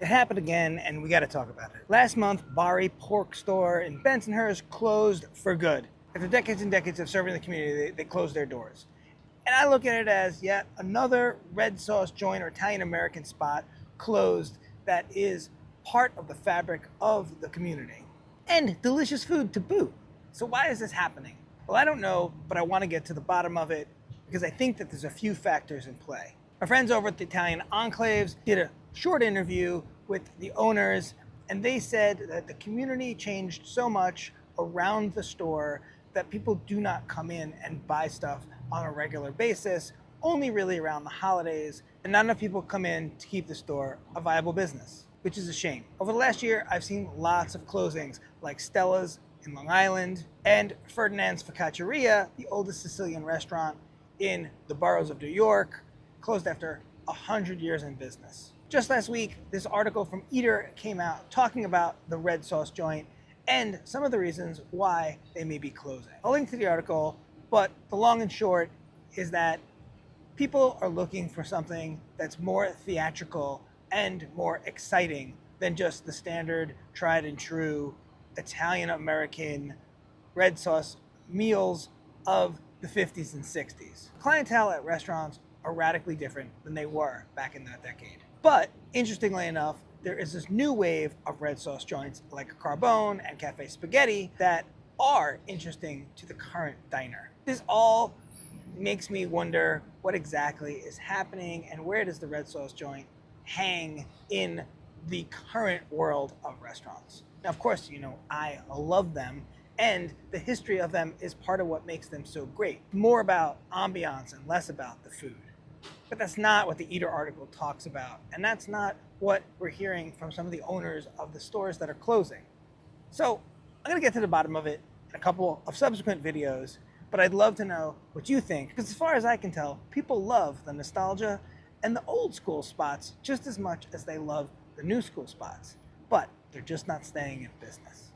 It happened again, and we got to talk about it. Last month, Bari Pork Store in Bensonhurst closed for good. After decades and decades of serving the community, they closed their doors. And I look at it as yet another red sauce joint or Italian American spot closed that is part of the fabric of the community. And delicious food to boot. So why is this happening? Well, I don't know, but I want to get to the bottom of it because I think that there's a few factors in play. My friends over at the Italian Enclaves did a short interview with the owners, and they said that the community changed so much around the store that people do not come in and buy stuff on a regular basis, only really around the holidays, and not enough people come in to keep the store a viable business, which is a shame. Over the last year, I've seen lots of closings, like Stella's in Long Island, and Ferdinand's Focacceria, the oldest Sicilian restaurant in the boroughs of New York, closed after 100 years in business. Just last week, this article from Eater came out talking about the red sauce joint and some of the reasons why they may be closing. I'll link to the article, but the long and short is that people are looking for something that's more theatrical and more exciting than just the standard, tried and true Italian American red sauce meals of the 50s and 60s. Clientele at restaurants are radically different than they were back in that decade. But interestingly enough, there is this new wave of red sauce joints like Carbone and Cafe Spaghetti that are interesting to the current diner. This all makes me wonder what exactly is happening and where does the red sauce joint hang in the current world of restaurants. Now, of course, I love them, and the history of them is part of what makes them so great. More about ambiance and less about the food. But that's not what the Eater article talks about, and that's not what we're hearing from some of the owners of the stores that are closing. So I'm going to get to the bottom of it in a couple of subsequent videos, but I'd love to know what you think, because as far as I can tell, people love the nostalgia and the old school spots just as much as they love the new school spots, but they're just not staying in business.